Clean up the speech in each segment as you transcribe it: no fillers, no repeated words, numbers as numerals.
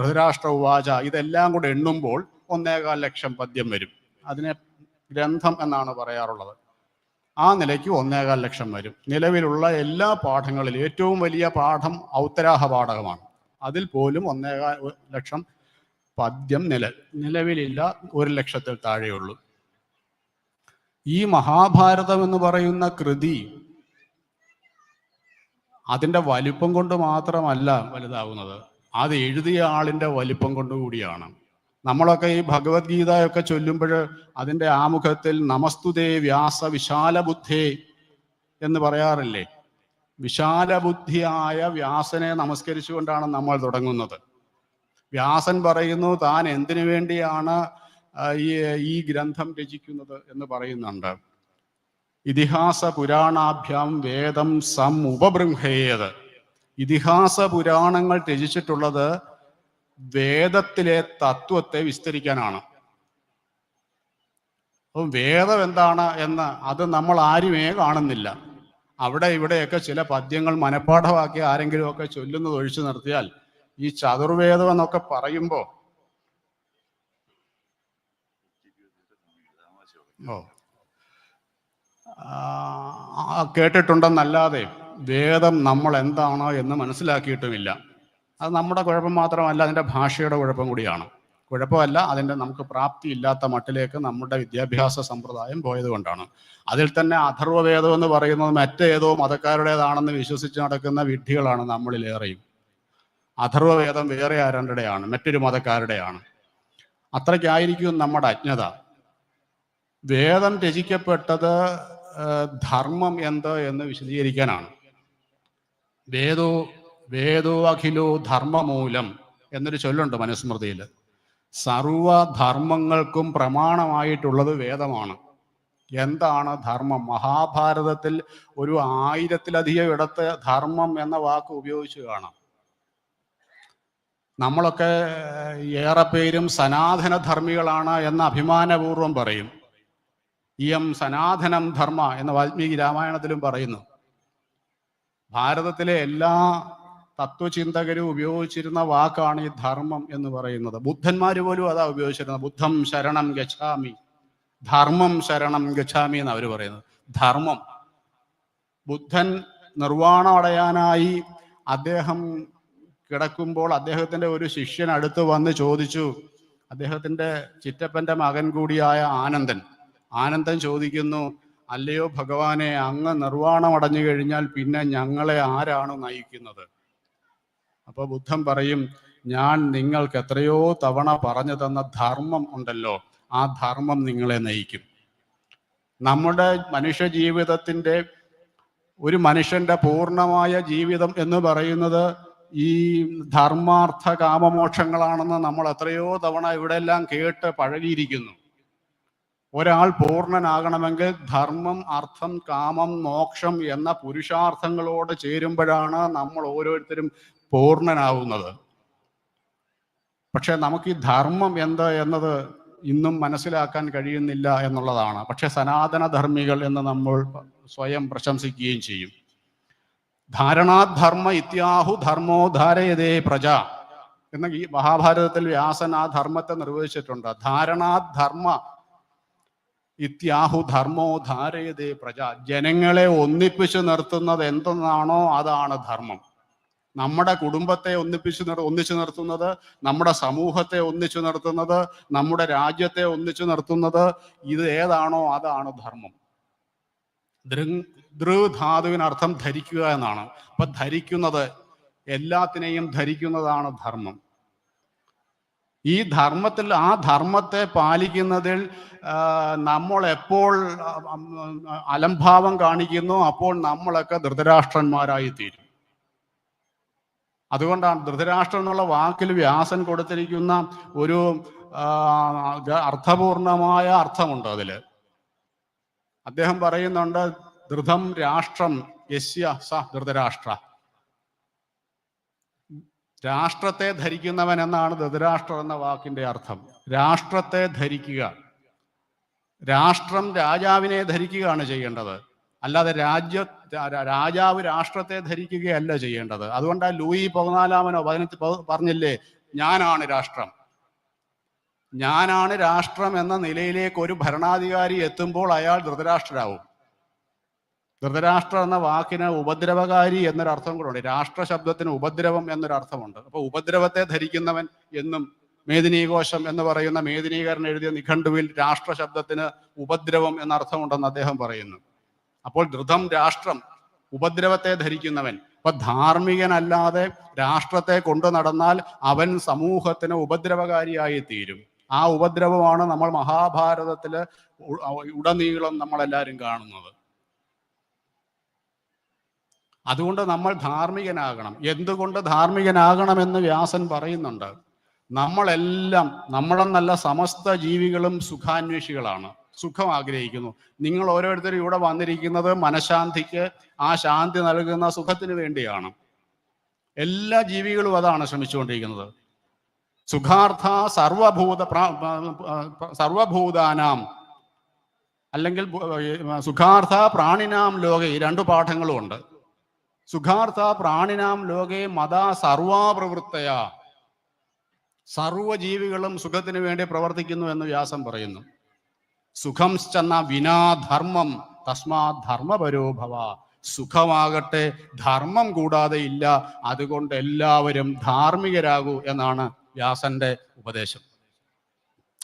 ധൃതരാഷ്ട്ര ഉവാച ഇതെല്ലാം കൂടെ എണ്ണുമ്പോൾ 1.25 ലക്ഷം പദ്യം വരും. അതിനെ ഗ്രന്ഥം എന്നാണ് പറയാറുള്ളത്. ആ നിലയ്ക്ക് 1.25 ലക്ഷം വരും. നിലവിലുള്ള എല്ലാ പാഠങ്ങളിലും ഏറ്റവും വലിയ പാഠം ഔത്തരാഹ പാഠകമാണ്. അതിൽ പോലും 1.25 ലക്ഷം പദ്യം നിലവിലില്ല. 1 ലക്ഷത്തിൽ താഴെയുള്ളൂ. ഈ മഹാഭാരതം എന്ന് പറയുന്ന കൃതി അതിൻ്റെ വലിപ്പം കൊണ്ട് മാത്രമല്ല വലുതാവുന്നത്, അത് എഴുതിയ ആളിൻ്റെ വലിപ്പം കൊണ്ടുകൂടിയാണ്. നമ്മളൊക്കെ ഈ ഭഗവത്ഗീതയൊക്കെ ചൊല്ലുമ്പോൾ അതിൻ്റെ ആമുഖത്തിൽ നമസ്തുതേ വ്യാസ വിശാല ബുദ്ധേ എന്ന് പറയാറില്ലേ? വിശാല ബുദ്ധിയായ വ്യാസനെ നമസ്കരിച്ചുകൊണ്ടാണ് നമ്മൾ തുടങ്ങുന്നത്. വ്യാസൻ പറയുന്നു താൻ എന്തിനു വേണ്ടിയാണ് ഈ ഗ്രന്ഥം രചിക്കുന്നത് എന്ന് പറയുന്നുണ്ട്. ഇതിഹാസ പുരാണാഭ്യാം വേദം സം ഉപബൃംഹേയത്. ഇതിഹാസ പുരാണങ്ങൾ രചിച്ചിട്ടുള്ളത് വേദത്തിലെ തത്വത്തെ വിസ്തരിക്കാനാണ്. അപ്പം വേദം എന്താണ് എന്ന് അത് നമ്മൾ ആരുമേ കാണുന്നില്ല. അവിടെ ഇവിടെയൊക്കെ ചില പദ്യങ്ങൾ മനഃപ്പാഠമാക്കി ആരെങ്കിലുമൊക്കെ ചൊല്ലുന്നത് ഒഴിച്ചു നിർത്തിയാൽ ഈ ചതുർവേദം എന്നൊക്കെ പറയുമ്പോൾ കേട്ടിട്ടുണ്ടെന്നല്ലാതെ വേദം നമ്മൾ എന്താണ് എന്ന് മനസ്സിലാക്കിയിട്ടുമില്ല. അത് നമ്മുടെ കുഴപ്പം മാത്രമല്ല, അതിൻ്റെ ഭാഷയുടെ കുഴപ്പം കൂടിയാണ്. കുഴപ്പമല്ല, അതിൻ്റെ നമുക്ക് പ്രാപ്തി ഇല്ലാത്ത മട്ടിലേക്ക് നമ്മുടെ വിദ്യാഭ്യാസ സമ്പ്രദായം പോയതുകൊണ്ടാണ്. അതിൽ തന്നെ അഥർവവേദം എന്ന് പറയുന്നത് മറ്റേതോ മതക്കാരുടേതാണെന്ന് വിശ്വസിച്ച് നടക്കുന്ന വിഡ്ഢികളാണ് നമ്മളിലേറെയും. അഥർവവേദം വേറെ ആരുടെയാണ്? മറ്റൊരു മതക്കാരുടെയാണ്. അത്രയ്ക്കായിരിക്കും നമ്മുടെ അജ്ഞത. വേദം രചിക്കപ്പെട്ടത് ധർമ്മം എന്ത് എന്ന് വിശദീകരിക്കാനാണ്. വേദോ അഖിലോ ധർമ്മമൂലം എന്നൊരു ചൊല്ലുണ്ട് മനുസ്മൃതിയിൽ. സർവധർമ്മങ്ങൾക്കും പ്രമാണമായിട്ടുള്ളത് വേദമാണ്. എന്താണ് ധർമ്മം? മഹാഭാരതത്തിൽ ഒരു 1000-ലധികം ഇടത്ത് ധർമ്മം എന്ന വാക്ക് ഉപയോഗിച്ച് കാണാം. നമ്മളൊക്കെ ഏറെ പേരും സനാതന ധർമ്മികളാണ് എന്ന് അഭിമാനപൂർവ്വം പറയും. ഇയം സനാതനം ധർമ്മ എന്ന് വാൽമീകി രാമായണത്തിലും പറയുന്നു. ഭാരതത്തിലെ എല്ലാ തത്വചിന്തകരും ഉപയോഗിച്ചിരുന്ന വാക്കാണ് ഈ ധർമ്മം എന്ന് പറയുന്നത്. ബുദ്ധന്മാർ പോലും അതാ ഉപയോഗിച്ചിരുന്നത്. ബുദ്ധം ശരണം ഗച്ഛാമി, ധർമ്മം ശരണം ഗച്ഛാമി എന്ന് അവർ പറയുന്നത്. ധർമ്മം. ബുദ്ധൻ നിർവ്വാണം അടയാനായി അദ്ദേഹം കിടക്കുമ്പോൾ അദ്ദേഹത്തിൻ്റെ ഒരു ശിഷ്യൻ അടുത്ത് വന്ന് ചോദിച്ചു. അദ്ദേഹത്തിൻ്റെ ചിറ്റപ്പൻ്റെ മകൻ കൂടിയായ ആനന്ദൻ ചോദിക്കുന്നു, അല്ലയോ ഭഗവാനെ, അങ്ങ് നിർവ്വാണം അടഞ്ഞു കഴിഞ്ഞാൽ പിന്നെ ഞങ്ങളെ ആരാണ് നയിക്കുന്നത്? അപ്പോൾ ബുദ്ധൻ പറയും, ഞാൻ നിങ്ങൾക്ക് എത്രയോ തവണ പറഞ്ഞു തന്ന ധർമ്മം ഉണ്ടല്ലോ, ആ ധർമ്മം നിങ്ങളെ നയിക്കും. നമ്മുടെ മനുഷ്യ ജീവിതത്തിൻ്റെ ഒരു മനുഷ്യൻ്റെ പൂർണ്ണമായ ജീവിതം എന്ന് പറയുന്നത് ഈ ധർമാർത്ഥ കാമമോക്ഷങ്ങളാണെന്ന് നമ്മൾ എത്രയോ തവണ ഇവിടെയെല്ലാം കേട്ട് പഴകിയിരിക്കുന്നു. ഒരാൾ പൂർണ്ണനാകണമെങ്കിൽ ധർമ്മം, അർത്ഥം, കാമം, മോക്ഷം എന്ന പുരുഷാർത്ഥങ്ങളോട് ചേരുമ്പോഴാണ് നമ്മൾ ഓരോരുത്തരും പൂർണ്ണനാവുന്നത്. പക്ഷെ നമുക്ക് ഈ ധർമ്മം എന്ത് എന്നത് ഇന്നും മനസ്സിലാക്കാൻ കഴിയുന്നില്ല എന്നുള്ളതാണ്. പക്ഷെ സനാതന ധർമ്മികൾ എന്ന് നമ്മൾ സ്വയം പ്രശംസിക്കുകയും ചെയ്യും. ധാരണാധർമ്മ ഇത്യാഹു ധർമ്മോ ധാരയതേ പ്രജ എന്ന ഈ മഹാഭാരതത്തിൽ വ്യാസൻ ആ ധർമ്മത്തെ നിർവചിച്ചിട്ടുണ്ട്. ധാരണാധർമ്മ ഇത്യാഹു ധർമ്മോ ധാരയതേ പ്രജ. ജനങ്ങളെ ഒന്നിപ്പിച്ചു നിർത്തുന്നത് എന്തെന്നാണോ അതാണ് ധർമ്മം. നമ്മുടെ കുടുംബത്തെ ഒന്നിച്ചു നിർത്തുന്നത്, നമ്മുടെ സമൂഹത്തെ ഒന്നിച്ചു നിർത്തുന്നത്, നമ്മുടെ രാജ്യത്തെ ഒന്നിച്ചു നിർത്തുന്നത്, ഇത് ഏതാണോ അതാണ് ധർമ്മം. ധാതുവിനർത്ഥം ധരിക്കുക എന്നാണ്. അപ്പൊ ധരിക്കുന്നത്, എല്ലാത്തിനെയും ധരിക്കുന്നതാണ് ധർമ്മം. ഈ ധർമ്മത്തിൽ, ആ ധർമ്മത്തെ പാലിക്കുന്നതിൽ നമ്മൾ എപ്പോൾ അലംഭാവം കാണിക്കുന്നു അപ്പോൾ നമ്മളൊക്കെ ധൃതരാഷ്ട്രന്മാരായി തീരും. അതുകൊണ്ടാണ് ധൃതരാഷ്ട്രം എന്നുള്ള വാക്കിൽ വ്യാസൻ കൊടുത്തിരിക്കുന്ന ഒരു അർത്ഥപൂർണമായ അർത്ഥമുണ്ട്. അതിൽ അദ്ദേഹം പറയുന്നുണ്ട്, ധൃതം രാഷ്ട്രം യസ്യ സ ധൃതരാഷ്ട്ര. രാഷ്ട്രത്തെ ധരിക്കുന്നവൻ എന്നാണ് ധൃതരാഷ്ട്രം എന്ന വാക്കിന്റെ അർത്ഥം. രാഷ്ട്രത്തെ ധരിക്കുക. രാഷ്ട്രം രാജാവിനെ ധരിക്കുകയാണ് ചെയ്യേണ്ടത്, അല്ലാതെ രാജാവ് രാഷ്ട്രത്തെ ധരിക്കുകയല്ല ചെയ്യേണ്ടത്. അതുകൊണ്ടാണ് ലൂയി 14 പറഞ്ഞില്ലേ, ഞാനാണ് രാഷ്ട്രം. ഞാനാണ് രാഷ്ട്രം എന്ന നിലയിലേക്ക് ഒരു ഭരണാധികാരി എത്തുമ്പോൾ അയാൾ ധൃതരാഷ്ട്രരാവും. ധൃതരാഷ്ട്രം എന്ന വാക്കിന് ഉപദ്രവകാരി എന്നൊരർത്ഥം കൂടെ ഉണ്ട്. രാഷ്ട്ര ശബ്ദത്തിന് ഉപദ്രവം എന്നൊരർത്ഥമുണ്ട്. അപ്പോൾ ഉപദ്രവത്തെ ധരിക്കുന്നവൻ എന്നും മേദിനീകോശം എന്ന് പറയുന്ന മേദിനീകരൻ എഴുതിയ നിഘണ്ടുവിൽ രാഷ്ട്ര ശബ്ദത്തിന് ഉപദ്രവം എന്നർത്ഥമുണ്ടെന്ന് അദ്ദേഹം പറയുന്നു. അപ്പോൾ ധൃതം രാഷ്ട്രം, ഉപദ്രവത്തെ ധരിക്കുന്നവൻ. അപ്പൊ ധാർമ്മികനല്ലാതെ രാഷ്ട്രത്തെ കൊണ്ടു നടന്നാൽ അവൻ സമൂഹത്തിന് ഉപദ്രവകാരിയായി തീരും. ആ ഉപദ്രവമാണ് നമ്മൾ മഹാഭാരതത്തില് ഉടനീളം നമ്മളെല്ലാവരും കാണുന്നത്. അതുകൊണ്ട് നമ്മൾ ധാർമ്മികനാകണം. എന്തുകൊണ്ട് ധാർമ്മികനാകണമെന്ന് വ്യാസൻ പറയുന്നുണ്ട്. നമ്മളെന്നല്ല സമസ്ത ജീവികളും സുഖാന്വേഷികളാണ്, സുഖം ആഗ്രഹിക്കുന്നു. നിങ്ങൾ ഓരോരുത്തരും ഇവിടെ വന്നിരിക്കുന്നത് മനഃശാന്തിക്ക്, ആ ശാന്തി നൽകുന്ന സുഖത്തിന് വേണ്ടിയാണ്. എല്ലാ ജീവികളും അതാണ് ശ്രമിച്ചുകൊണ്ടിരിക്കുന്നത്. സുഖാർത്ഥ സർവഭൂതാനാം, അല്ലെങ്കിൽ സുഖാർത്ഥ പ്രാണിനാം ലോകെ, ഈ രണ്ടു പാഠങ്ങളും ഉണ്ട്. സുഖാർത്ഥ പ്രാണിനാം ലോകെ മതാ സർവാപ്രവൃത്തയ, സർവജീവികളും സുഖത്തിന് വേണ്ടി പ്രവർത്തിക്കുന്നു എന്ന് വ്യാസം പറയുന്നു. സുഖം ചെന്ന വിനാധർമ്മം തസ്മാ ധർമ്മപരോഭവ, സുഖമാകട്ടെ ധർമ്മം കൂടാതെ ഇല്ല, അതുകൊണ്ട് എല്ലാവരും ധാർമ്മികരാകൂ എന്നാണ് വ്യാസന്റെ ഉപദേശം.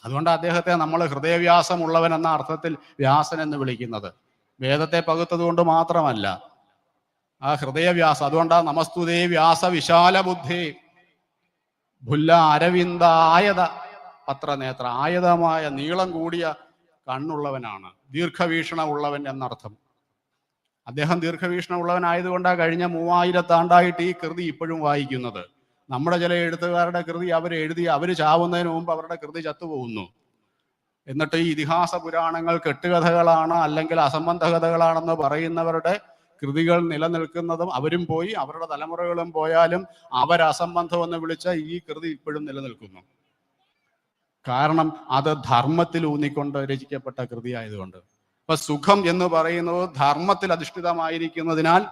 അതുകൊണ്ട് അദ്ദേഹത്തെ നമ്മൾ ഹൃദയവ്യാസമുള്ളവൻ എന്ന അർത്ഥത്തിൽ വ്യാസൻ എന്ന് വിളിക്കുന്നത്. വേദത്തെ പകുത്തത് കൊണ്ട് മാത്രമല്ല, ആ ഹൃദയവ്യാസം. അതുകൊണ്ടാ നമസ്തുതേ വ്യാസ വിശാല ബുദ്ധി ഭുല്ല അരവിന്ദ ആയത പത്രനേത്ര, ആയതമായ നീളം കൂടിയ കണ്ണുള്ളവനാണ്, ദീർഘവീക്ഷണം ഉള്ളവൻ എന്നർത്ഥം. അദ്ദേഹം ദീർഘവീക്ഷണം ഉള്ളവനായതുകൊണ്ടാണ് കഴിഞ്ഞ 3000 ആണ്ടായിട്ട് ഈ കൃതി ഇപ്പോഴും വായിക്കുന്നത്. നമ്മുടെ ചില എഴുത്തുകാരുടെ കൃതി അവർ ചാവുന്നതിന് മുമ്പ് അവരുടെ കൃതി ചത്തുപോകുന്നു. എന്നിട്ട് ഈ ഇതിഹാസ പുരാണങ്ങൾ കെട്ടുകഥകളാണ് അല്ലെങ്കിൽ അസംബന്ധ കഥകളാണെന്ന് പറയുന്നവരുടെ കൃതികൾ നിലനിൽക്കുന്നതും, അവരും പോയി അവരുടെ തലമുറകളും പോയാലും അവരസംബന്ധം എന്ന് വിളിച്ച ഈ കൃതി ഇപ്പോഴും നിലനിൽക്കുന്നു. കാരണം അത് ധർമ്മത്തിൽ ഊന്നിക്കൊണ്ട് രചിക്കപ്പെട്ട കൃതി ആയതുകൊണ്ട്. അപ്പൊ സുഖം എന്ന് പറയുന്നത് ധർമ്മത്തിൽ അധിഷ്ഠിതമായിരിക്കുന്നതിനാൽ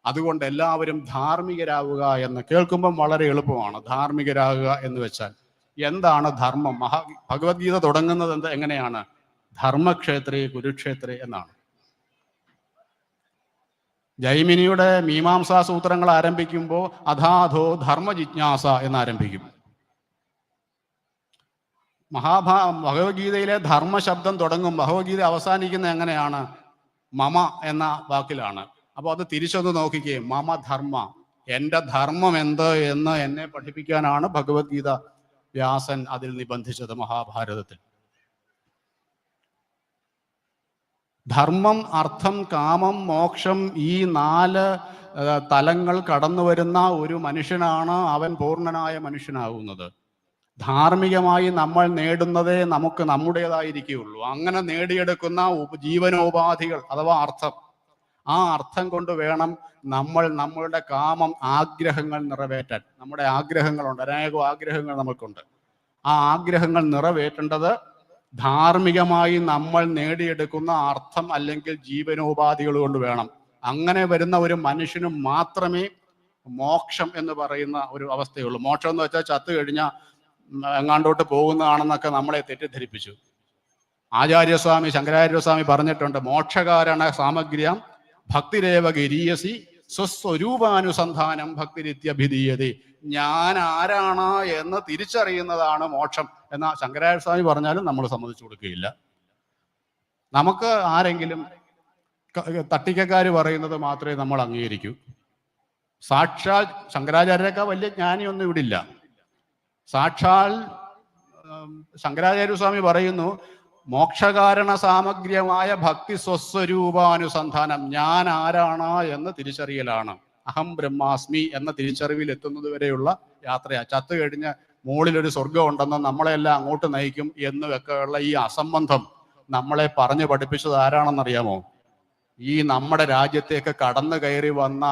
അതുകൊണ്ട് എല്ലാവരും ധാർമ്മികരാവുക എന്ന് കേൾക്കുമ്പം വളരെ എളുപ്പമാണ്. ധാർമ്മികരാകുക എന്ന് വെച്ചാൽ എന്താണ് ധർമ്മം? ഭഗവത്ഗീത തുടങ്ങുന്നത് എങ്ങനെയാണ്? ധർമ്മക്ഷേത്രേ കുരുക്ഷേത്രേ എന്നാണ്. ജൈമിനിയുടെ മീമാംസാ സൂത്രങ്ങൾ ആരംഭിക്കുമ്പോൾ അധാധോ ധർമ്മ ജിജ്ഞാസ എന്നാരംഭിക്കും. ഭഗവത്ഗീതയിലെ ധർമ്മ ശബ്ദം തുടങ്ങും, ഭഗവത്ഗീത അവസാനിക്കുന്ന എങ്ങനെയാണ്? മമ എന്ന വാക്കിലാണ്. അപ്പോൾ അത് തിരിച്ചൊന്ന് നോക്കിക്കേ, മമ ധർമ്മ, എൻ്റെ ധർമ്മം എന്ത് എന്ന് എന്നെ പഠിപ്പിക്കാനാണ് ഭഗവത്ഗീത വ്യാസൻ അതിൽ നിബന്ധിച്ചത് മഹാഭാരതത്തിൽ. ധർമ്മം, അർത്ഥം, കാമം, മോക്ഷം, ഈ 4 തലങ്ങൾ കടന്നു വരുന്ന ഒരു മനുഷ്യനാണ് അവൻ പൂർണ്ണനായ മനുഷ്യനാകുന്നത്. ധാർമ്മികമായി നമ്മൾ നേടുന്നതേ നമുക്ക് നമ്മുടേതായിരിക്കുകയുള്ളൂ. അങ്ങനെ നേടിയെടുക്കുന്ന ജീവനോപാധികൾ അഥവാ അർത്ഥം, ആ അർത്ഥം കൊണ്ട് വേണം നമ്മൾ നമ്മളുടെ കാമം, ആഗ്രഹങ്ങൾ നിറവേറ്റാൻ. നമ്മുടെ ആഗ്രഹങ്ങളുണ്ട്, അനേകം ആഗ്രഹങ്ങൾ നമുക്കുണ്ട്. ആ ആഗ്രഹങ്ങൾ നിറവേറ്റേണ്ടത് ധാർമ്മികമായി നമ്മൾ നേടിയെടുക്കുന്ന അർത്ഥം അല്ലെങ്കിൽ ജീവനോപാധികൾ കൊണ്ട് വേണം. അങ്ങനെ വരുന്ന ഒരു മനുഷ്യന് മാത്രമേ മോക്ഷം എന്ന് പറയുന്ന ഒരു അവസ്ഥയുള്ളൂ. മോക്ഷം എന്ന് വെച്ചാൽ ചത്തു കഴിഞ്ഞാൽ എങ്ങാണ്ടോട്ട് പോകുന്നതാണെന്നൊക്കെ നമ്മളെ തെറ്റിദ്ധരിപ്പിച്ചു. ആചാര്യസ്വാമി, ശങ്കരാചാര്യസ്വാമി പറഞ്ഞിട്ടുണ്ട്, മോക്ഷകാരണ സാമഗ്രിയം ഭക്തിരേവ ഗിരീയസി സ്വസ്വരൂപാനുസന്ധാനം ഭക്തിരിത്യഭിധീയതേ. ഞാൻ ആരാണ് എന്ന് തിരിച്ചറിയുന്നതാണ് മോക്ഷം എന്ന ശങ്കരാചാര്യസ്വാമി പറഞ്ഞാലും നമ്മൾ സമ്മതിച്ചു കൊടുക്കുകയില്ല. നമുക്ക് ആരെങ്കിലും തട്ടിക്കക്കാർ പറയുന്നത് മാത്രമേ നമ്മൾ അംഗീകരിക്കൂ. സാക്ഷാൽ ശങ്കരാചാര്യരൊക്കെ വലിയ ജ്ഞാനിയൊന്നും ഇവിടില്ല. സാക്ഷാൽ ശങ്കരാചാര്യസ്വാമി പറയുന്നു, മോക്ഷകാരണ സാമഗ്ര്യമായ ഭക്തി സ്വസ്വരൂപാനുസന്ധാനം, ഞാൻ ആരാണ് എന്ന് തിരിച്ചറിയലാണ്. അഹം ബ്രഹ്മാസ്മി എന്ന തിരിച്ചറിവിൽ എത്തുന്നത് വരെയുള്ള യാത്രയാണ്. ചത്തു കഴിഞ്ഞ് മുകളിലൊരു സ്വർഗം ഉണ്ടെന്ന് നമ്മളെല്ലാം അങ്ങോട്ട് നയിക്കും എന്നൊക്കെയുള്ള ഈ അസംബന്ധം നമ്മളെ പറഞ്ഞു പഠിപ്പിച്ചത് ആരാണെന്നറിയാമോ? ഈ നമ്മുടെ രാജ്യത്തേക്ക് കടന്നു കയറി വന്ന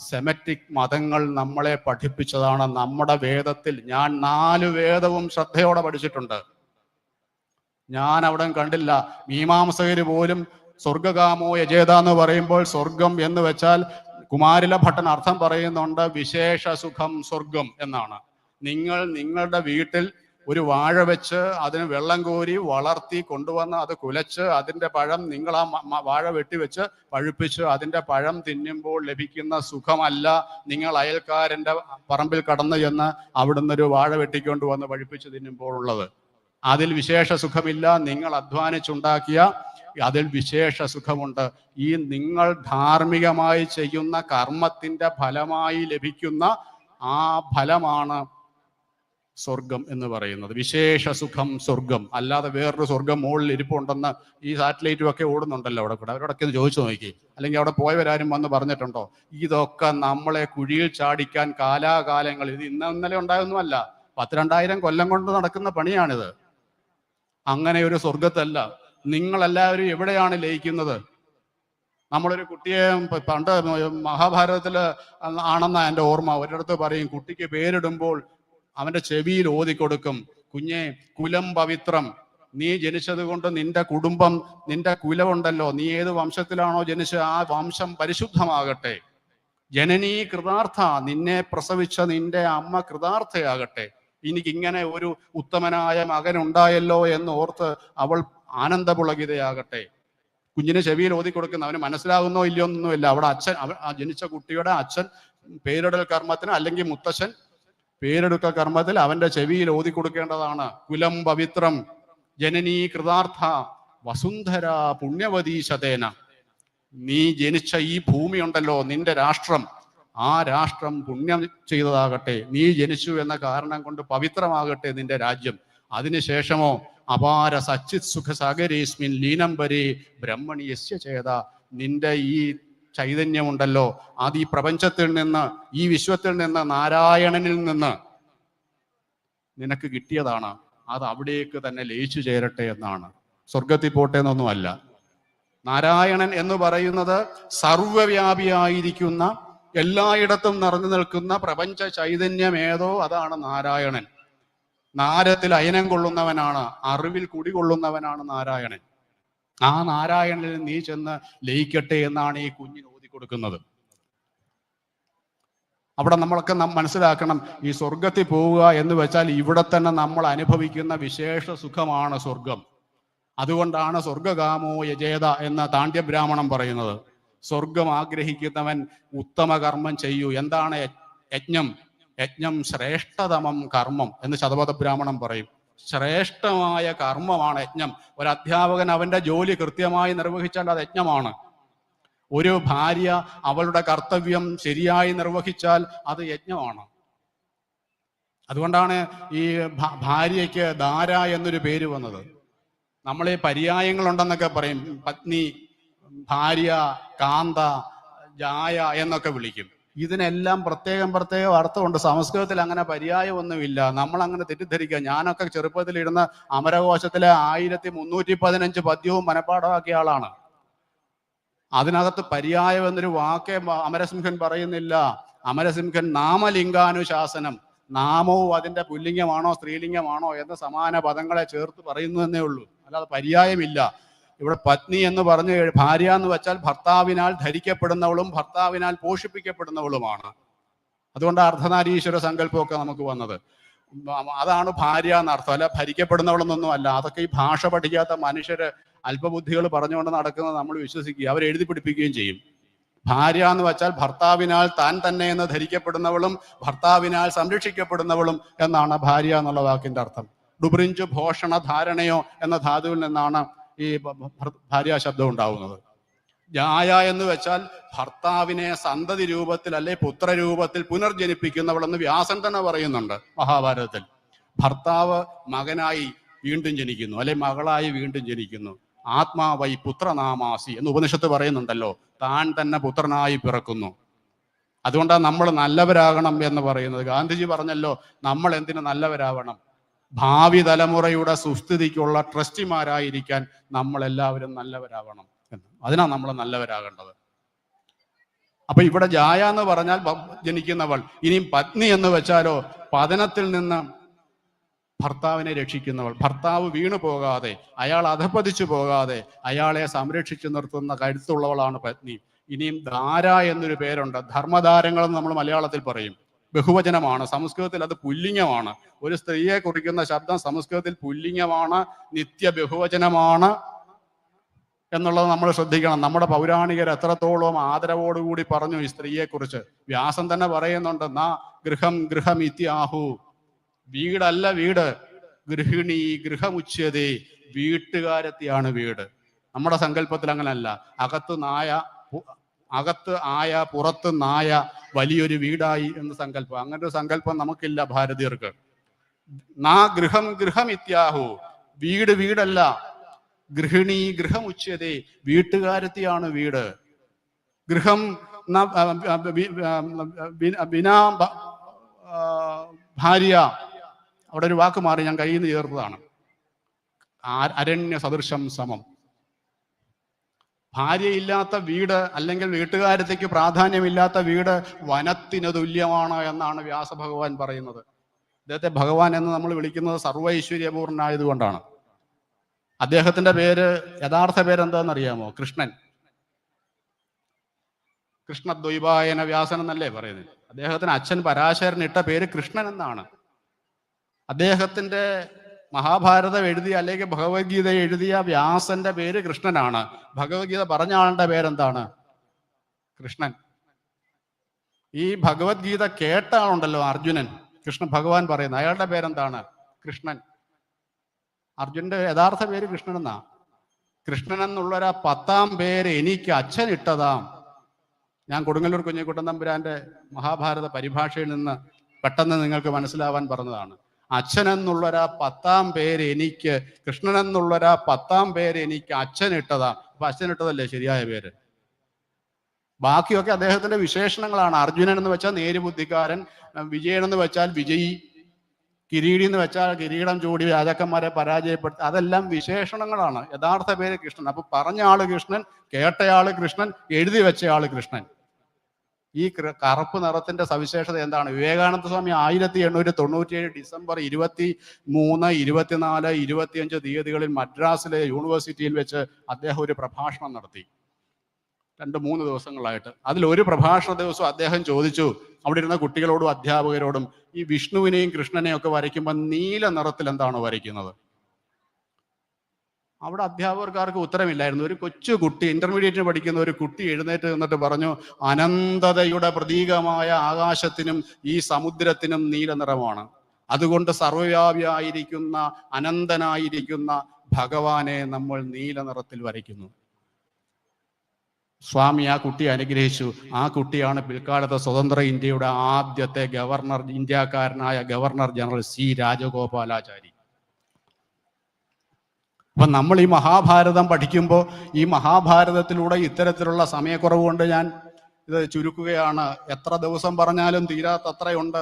സെമറ്റിക് മതങ്ങൾ നമ്മളെ പഠിപ്പിച്ചതാണ്. നമ്മുടെ വേദത്തിൽ ഞാൻ 4 വേദവും ശ്രദ്ധയോടെ പഠിച്ചിട്ടുണ്ട്. ഞാൻ അവിടെ കണ്ടില്ല. മീമാംസകര് പോലും സ്വർഗകാമോ യജേത എന്ന് പറയുമ്പോൾ സ്വർഗം എന്ന് വെച്ചാൽ കുമാരില ഭട്ടൻ അർത്ഥം പറയുന്നുണ്ട് വിശേഷ സുഖം സ്വർഗം എന്നാണ്. നിങ്ങൾ നിങ്ങളുടെ വീട്ടിൽ ഒരു വാഴ വെച്ച് അതിന് വെള്ളം കോരി വളർത്തി കൊണ്ടുവന്ന് അത് കുലച്ച് അതിൻ്റെ പഴം നിങ്ങൾ ആ വാഴ വെട്ടിവെച്ച് പഴുപ്പിച്ച് അതിൻ്റെ പഴം തിന്നുമ്പോൾ ലഭിക്കുന്ന സുഖമല്ല നിങ്ങൾ അയൽക്കാരൻ്റെ പറമ്പിൽ കടന്നു ചെന്ന് അവിടുന്ന് ഒരു വാഴ വെട്ടിക്കൊണ്ടുവന്ന് പഴുപ്പിച്ച് തിന്നുമ്പോൾ ഉള്ളത്. അതിൽ വിശേഷ സുഖമില്ല. നിങ്ങൾ അധ്വാനിച്ചുണ്ടാക്കിയ അതിൽ വിശേഷ സുഖമുണ്ട്. ഈ നിങ്ങൾ ധാർമ്മികമായി ചെയ്യുന്ന കർമ്മത്തിന്റെ ഫലമായി ലഭിക്കുന്ന ആ ഫലമാണ് സ്വർഗം എന്ന് പറയുന്നത്. വിശേഷ സുഖം സ്വർഗം. അല്ലാതെ വേറൊരു സ്വർഗം മുകളിൽ ഇരിപ്പുണ്ടെന്ന് ഈ സാറ്റലൈറ്റും ഒക്കെ ഓടുന്നുണ്ടല്ലോ അവിടെ കൂടെ. അവരോടൊക്കെ ഒന്ന് ചോദിച്ചു നോക്കി, അല്ലെങ്കിൽ അവിടെ പോയവരാരും വന്ന് പറഞ്ഞിട്ടുണ്ടോ? ഇതൊക്കെ നമ്മളെ കുഴിയിൽ ചാടിക്കാൻ കാലാകാലങ്ങൾ, ഇത് ഇന്നലെ ഉണ്ടായൊന്നുമല്ല, 10,000-2000 കൊല്ലം കൊണ്ട് നടക്കുന്ന പണിയാണിത്. അങ്ങനെ ഒരു സ്വർഗത്തല്ല. നിങ്ങളെല്ലാവരും എവിടെയാണ് ലയിക്കുന്നത്? നമ്മളൊരു കുട്ടിയെ പണ്ട് മഹാഭാരതത്തിൽ ആണെന്ന എൻ്റെ ഓർമ്മ, ഒരിടത്ത് പറയും, കുട്ടിക്ക് പേരിടുമ്പോൾ അവന്റെ ചെവിയിൽ ഓതിക്കൊടുക്കും, കുഞ്ഞെ കുലം പവിത്രം, നീ ജനിച്ചത് കൊണ്ട് നിന്റെ കുടുംബം, നിന്റെ കുലമുണ്ടല്ലോ, നീ ഏത് വംശത്തിലാണോ ജനിച്ചത് ആ വംശം പരിശുദ്ധമാകട്ടെ. ജനനീ കൃതാർത്ഥ, നിന്നെ പ്രസവിച്ച നിന്റെ അമ്മ കൃതാർത്ഥയാകട്ടെ. എനിക്കിങ്ങനെ ഒരു ഉത്തമനായ മകൻ ഉണ്ടായല്ലോ എന്ന് ഓർത്ത് അവൾ ആനന്ദപുളകിതയാകട്ടെ. കുഞ്ഞിന് ചെവിയിൽ ഓതിക്കൊടുക്കുന്ന, അവന് മനസ്സിലാകുന്നോ ഇല്ലയോ ഒന്നുമില്ല. അവിടെ അച്ഛൻ, ജനിച്ച കുട്ടിയുടെ അച്ഛൻ പേരിടൽ കർമ്മത്തിന് അല്ലെങ്കിൽ മുത്തശ്ശൻ പേരെടുക്കൽ കർമ്മത്തിൽ അവന്റെ ചെവിയിൽ ഓതി കൊടുക്കേണ്ടതാണ്. കുലം പവിത്രം, ജനനീ കൃതാർത്ഥ, വസുന്ധര പുണ്യവതീ ശതേന. നീ ജനിച്ച ഈ ഭൂമി ഉണ്ടല്ലോ, നിന്റെ രാഷ്ട്രം, ആ രാഷ്ട്രം പുണ്യം ചെയ്തതാകട്ടെ. നീ ജനിച്ചു എന്ന കാരണം കൊണ്ട് പവിത്രമാകട്ടെ നിന്റെ രാജ്യം. അതിനുശേഷമോ അപാര സച്ചിത് സുഖ സാഗരേസ്മിൻ ലീനംബരേ ബ്രഹ്മണി യസ്യ ചേത. നിന്റെ ഈ ചൈതന്യമുണ്ടല്ലോ, അത് ഈ പ്രപഞ്ചത്തിൽ നിന്ന്, ഈ വിശ്വത്തിൽ നിന്ന്, നാരായണനിൽ നിന്ന് നിനക്ക് കിട്ടിയതാണ്. അത് അവിടേക്ക് തന്നെ ലയിച്ചു ചേരട്ടെ എന്നാണ്. സ്വർഗത്തിൽ പോട്ടെ എന്നൊന്നുമല്ല. നാരായണൻ എന്ന് പറയുന്നത് സർവവ്യാപിയായിരിക്കുന്ന, എല്ലായിടത്തും നിറഞ്ഞു നിൽക്കുന്ന പ്രപഞ്ച ചൈതന്യം ഏതോ അതാണ് നാരായണൻ. നാരത്തിൽ അയനം കൊള്ളുന്നവനാണ്, അറിവിൽ കുടികൊള്ളുന്നവനാണ് നാരായണൻ. ആ നാരായണനിൽ നീ ചെന്ന് ലയിക്കട്ടെ എന്നാണ് ഈ കുഞ്ഞിന് ഓതി കൊടുക്കുന്നത്. അവിടെ നമ്മളൊക്കെ മനസ്സിലാക്കണം, ഈ സ്വർഗത്തിൽ പോവുക എന്ന് വെച്ചാൽ ഇവിടെ തന്നെ നമ്മൾ അനുഭവിക്കുന്ന വിശേഷ സുഖമാണ് സ്വർഗം. അതുകൊണ്ടാണ് സ്വർഗകാമോ യജേത എന്ന താണ്ഡ്യബ്രാഹ്മണം പറയുന്നത്. സ്വർഗം ആഗ്രഹിക്കുന്നവൻ ഉത്തമ കർമ്മം ചെയ്യൂ. എന്താണ് യജ്ഞം? യജ്ഞം ശ്രേഷ്ഠതമം കർമ്മം എന്ന് ശതപഥ ബ്രാഹ്മണം പറയും. ശ്രേഷ്ഠമായ കർമ്മമാണ് യജ്ഞം. ഒരു അധ്യാപകൻ അവന്റെ ജോലി കൃത്യമായി നിർവഹിച്ചാൽ അത് യജ്ഞമാണ്. ഒരു ഭാര്യ അവളുടെ കർത്തവ്യം ശരിയായി നിർവഹിച്ചാൽ അത് യജ്ഞമാണ്. അതുകൊണ്ടാണ് ഈ ഭാര്യയ്ക്ക് ധാര എന്നൊരു പേര് വന്നത്. നമ്മൾ ഈ പര്യായങ്ങളുണ്ടെന്നൊക്കെ പറയും. പത്നി, ഭാര്യ, കാന്ത, ജായ എന്നൊക്കെ വിളിക്കും. ഇതിനെല്ലാം പ്രത്യേകം അർത്ഥമുണ്ട്. സംസ്കൃതത്തിൽ അങ്ങനെ പര്യായമൊന്നുമില്ല. നമ്മൾ അങ്ങനെ തെറ്റിദ്ധരിക്കുക. ഞാനൊക്കെ ചെറുപ്പത്തിലിരുന്ന അമരകോശത്തിലെ 1315 പദ്യവും മനപ്പാടമാക്കിയ ആളാണ്. അതിനകത്ത് പര്യായം എന്നൊരു വാക്കേ അമരസിംഹൻ പറയുന്നില്ല. അമരസിംഹൻ നാമലിംഗാനുശാസനം, നാമവും അതിന്റെ പുല്ലിംഗമാണോ സ്ത്രീലിംഗമാണോ എന്ന സമാന പദങ്ങളെ ചേർത്ത് പറയുന്നു എന്നേ ഉള്ളൂ. അല്ലാതെ പര്യായമില്ല. ഇവിടെ പത്നി എന്ന് പറഞ്ഞ് ഭാര്യ എന്ന് വെച്ചാൽ ഭർത്താവിനാൽ ധരിക്കപ്പെടുന്നവളും ഭർത്താവിനാൽ പോഷിപ്പിക്കപ്പെടുന്നവളുമാണ്. അതുകൊണ്ട് അർദ്ധനാരീശ്വര സങ്കല്പമൊക്കെ നമുക്ക് വന്നത്. അതാണ് ഭാര്യ എന്നർത്ഥം. അല്ല ഭരിക്കപ്പെടുന്നവളെന്നൊന്നും അല്ല. അതൊക്കെ ഈ ഭാഷ പഠിക്കാത്ത മനുഷ്യര് അല്പബുദ്ധികൾ പറഞ്ഞുകൊണ്ട് നടക്കുന്നത് നമ്മൾ വിശ്വസിക്കുക, അവർ എഴുതി പിടിപ്പിക്കുകയും ചെയ്യും. ഭാര്യ എന്ന് വെച്ചാൽ ഭർത്താവിനാൽ താൻ തന്നെ എന്ന് ധരിക്കപ്പെടുന്നവളും ഭർത്താവിനാൽ സംരക്ഷിക്കപ്പെടുന്നവളും എന്നാണ് ഭാര്യ എന്നുള്ള വാക്കിന്റെ അർത്ഥം. ഡുബ്രിഞ്ച് ഭോഷണ ധാരണയോ എന്ന ധാതുവിൽ നിന്നാണ് ഈ ഭാര്യ ശബ്ദം ഉണ്ടാവുന്നത്. ജായ എന്ന് വെച്ചാൽ ഭർത്താവിനെ സന്തതി രൂപത്തിൽ അല്ലെ പുത്രരൂപത്തിൽ പുനർജനിപ്പിക്കുന്നവളെന്ന് വ്യാസൻ തന്നെ പറയുന്നുണ്ട് മഹാഭാരതത്തിൽ. ഭർത്താവ് മകനായി വീണ്ടും ജനിക്കുന്നു, അല്ലെ മകളായി വീണ്ടും ജനിക്കുന്നു. ആത്മാവൈ പുത്രനാമാസി എന്ന് ഉപനിഷത്ത് പറയുന്നുണ്ടല്ലോ. താൻ തന്നെ പുത്രനായി പിറക്കുന്നു. അതുകൊണ്ടാണ് നമ്മൾ നല്ലവരാകണം എന്ന് പറയുന്നത്. ഗാന്ധിജി പറഞ്ഞല്ലോ, നമ്മൾ എന്തിനു നല്ലവരാവണം? ഭാവി തലമുറയുടെ സുസ്ഥിതിക്കുള്ള ട്രസ്റ്റിമാരായിരിക്കാൻ നമ്മൾ എല്ലാവരും നല്ലവരാവണം എന്ന്. അതിനാണ് നമ്മൾ നല്ലവരാകേണ്ടത്. അപ്പൊ ഇവിടെ ജായ എന്ന് പറഞ്ഞാൽ ജനിക്കുന്നവൾ. ഇനിയും പത്നി എന്ന് വെച്ചാലോ പതനത്തിൽ നിന്ന് ഭർത്താവിനെ രക്ഷിക്കുന്നവൾ. ഭർത്താവ് വീണു പോകാതെ, അയാൾ അധപ്പതിച്ചു പോകാതെ അയാളെ സംരക്ഷിച്ചു നിർത്തുന്ന കരുത്തുള്ളവളാണ് പത്നി. ഇനിയും ധാര എന്നൊരു പേരുണ്ട്. ധർമ്മധാരങ്ങളെന്ന് നമ്മൾ മലയാളത്തിൽ പറയും. ബഹുവചനമാണ്. സംസ്കൃതത്തിൽ അത് പുല്ലിംഗമാണ്. ഒരു സ്ത്രീയെ കുറിക്കുന്ന ശബ്ദം സംസ്കൃതത്തിൽ പുല്ലിംഗമാണ്, നിത്യ ബഹുവചനമാണ് എന്നുള്ളത് നമ്മൾ ശ്രദ്ധിക്കണം. നമ്മുടെ പൗരാണികർ എത്രത്തോളം ആദരവോടുകൂടി പറഞ്ഞു ഈ സ്ത്രീയെക്കുറിച്ച്. വ്യാസൻ തന്നെ പറയുന്നുണ്ട്, നാ ഗൃഹം ഗൃഹം ഇത്യാഹു, വീടല്ല വീട്, ഗൃഹിണി ഗൃഹമുച്യതേ, വീട്ടുകാരത്തിയാണ് വീട്. നമ്മുടെ സങ്കല്പത്തിൽ അങ്ങനല്ല. അകത്ത് ആയ പുറത്ത് നായ, വലിയൊരു വീടായി എന്ന് സങ്കല്പം. അങ്ങനൊരു സങ്കല്പം നമുക്കില്ല ഭാരതീയർക്ക്. നാ ഗൃഹം ഗൃഹം ഇത്യാഹു, വീട് വീടല്ല, ഗൃഹിണി ഗൃഹമുച്യതേ, വീട്ടുകാരത്തിയാണ് വീട്. ഗൃഹം ബിനാ ഭാര്യ, അവിടെ ഒരു വാക്ക് മാറി, ഞാൻ കയ്യിൽ നിന്ന് ചേർത്തതാണ്. അരണ്യ സദൃശം സമം. ഭാര്യയില്ലാത്ത വീട് അല്ലെങ്കിൽ വീട്ടുകാരത്തേക്ക് പ്രാധാന്യമില്ലാത്ത വീട് വനത്തിന് തുല്യമാണ് എന്നാണ് വ്യാസഭഗവാൻ പറയുന്നത്. അദ്ദേഹത്തെ ഭഗവാൻ എന്ന് നമ്മൾ വിളിക്കുന്നത് സർവ്വ ഐശ്വര്യപൂർണ്ണനായതുകൊണ്ടാണ്. അദ്ദേഹത്തിന്റെ പേര്, യഥാർത്ഥ പേരെന്താണെന്നറിയാമോ? കൃഷ്ണൻ. കൃഷ്ണദ്വൈപായന വ്യാസൻ എന്നല്ലേ പറയുന്നത്. അദ്ദേഹത്തിന് അച്ഛൻ പരാശരൻ ഇട്ട പേര് കൃഷ്ണൻ എന്നാണ്. അദ്ദേഹത്തിന്റെ മഹാഭാരതം എഴുതിയ അല്ലെങ്കിൽ ഭഗവത്ഗീത എഴുതിയ വ്യാസന്റെ പേര് കൃഷ്ണനാണ്. ഭഗവത്ഗീത പറഞ്ഞ ആളുടെ പേരെന്താണ്? കൃഷ്ണൻ. ഈ ഭഗവത്ഗീത കേട്ട ആളുണ്ടല്ലോ അർജുനൻ, ഭഗവാൻ പറയുന്നത്, അയാളുടെ പേരെന്താണ്? കൃഷ്ണൻ. അർജുനന്റെ യഥാർത്ഥ പേര് കൃഷ്ണൻ എന്നാ. കൃഷ്ണൻ എന്നുള്ളൊരു 10ാം പേര് എനിക്ക് അച്ഛൻ ഇട്ടതാം. ഞാൻ കൊടുങ്ങല്ലൂർ കുഞ്ഞിക്കുട്ടൻ തമ്പുരാന്റെ മഹാഭാരത പരിഭാഷയിൽ നിന്ന് പെട്ടെന്ന് നിങ്ങൾക്ക് മനസ്സിലാവാൻ പറഞ്ഞതാണ്. അച്ഛൻ എന്നുള്ളൊരു 10ാം പേര് എനിക്ക്, കൃഷ്ണൻ എന്നുള്ളൊരു 10ാം പേര് എനിക്ക് അച്ഛൻ ഇട്ടതാ. അപ്പൊ അച്ഛൻ ഇട്ടതല്ലേ ശരിയായ പേര്? ബാക്കിയൊക്കെ അദ്ദേഹത്തിന്റെ വിശേഷണങ്ങളാണ്. അർജുനൻ എന്ന് വെച്ചാൽ നേരുബുദ്ധിക്കാരൻ, വിജയൻ എന്ന് വെച്ചാൽ വിജയി, കിരീടി എന്ന് വെച്ചാൽ കിരീടം ചൂടി രാജാക്കന്മാരെ പരാജയപ്പെടുത്തി, അതെല്ലാം വിശേഷണങ്ങളാണ്. യഥാർത്ഥ പേര് കൃഷ്ണൻ. അപ്പൊ പറഞ്ഞ ആള് കൃഷ്ണൻ, കേട്ടയാള് കൃഷ്ണൻ, എഴുതി വെച്ചയാള് കൃഷ്ണൻ. ഈ കറുപ്പ് നിറത്തിന്റെ സവിശേഷത എന്താണ്? വിവേകാനന്ദ സ്വാമി 1897 ഡിസംബർ 23, 24, 25 തീയതികളിൽ മദ്രാസിലെ യൂണിവേഴ്സിറ്റിയിൽ വെച്ച് അദ്ദേഹം ഒരു പ്രഭാഷണം നടത്തി. 2-3 ദിവസങ്ങളായിട്ട്. അതിലൊരു പ്രഭാഷണ ദിവസം അദ്ദേഹം ചോദിച്ചു അവിടെ ഇരുന്ന കുട്ടികളോടും അധ്യാപകരോടും, ഈ വിഷ്ണുവിനെയും കൃഷ്ണനെയും ഒക്കെ വരയ്ക്കുമ്പോൾ നീല നിറത്തിൽ എന്താണ് വരയ്ക്കുന്നത്? അവിടെ അധ്യാപകർക്കാർക്ക് ഉത്തരമില്ലായിരുന്നു. ഒരു കൊച്ചു കുട്ടി, ഇന്റർമീഡിയറ്റിന് പഠിക്കുന്ന ഒരു കുട്ടി എഴുന്നേറ്റ് നിന്നിട്ട് പറഞ്ഞു, അനന്തതയുടെ പ്രതീകമായ ആകാശത്തിനും ഈ സമുദ്രത്തിനും നീല നിറമാണ്. അതുകൊണ്ട് സർവ്വവ്യാപിയായിരിക്കുന്ന അനന്തനായിരിക്കുന്ന ഭഗവാനെ നമ്മൾ നീല നിറത്തിൽ വരയ്ക്കുന്നു. സ്വാമി ആ കുട്ടിയെ അനുഗ്രഹിച്ചു. ആ കുട്ടിയാണ് പിൽക്കാലത്ത് സ്വതന്ത്ര ഇന്ത്യയുടെ ആദ്യത്തെ ഗവർണർ, ഇന്ത്യക്കാരനായ ഗവർണർ ജനറൽ സി രാജഗോപാലാചാരി. അപ്പൊ നമ്മൾ ഈ മഹാഭാരതം പഠിക്കുമ്പോൾ ഈ മഹാഭാരതത്തിലൂടെ ഇത്തരത്തിലുള്ള സമയക്കുറവ് കൊണ്ട് ഞാൻ ഇത് ചുരുക്കുകയാണ്. എത്ര ദിവസം പറഞ്ഞാലും തീരാത്തത്രയുണ്ട്.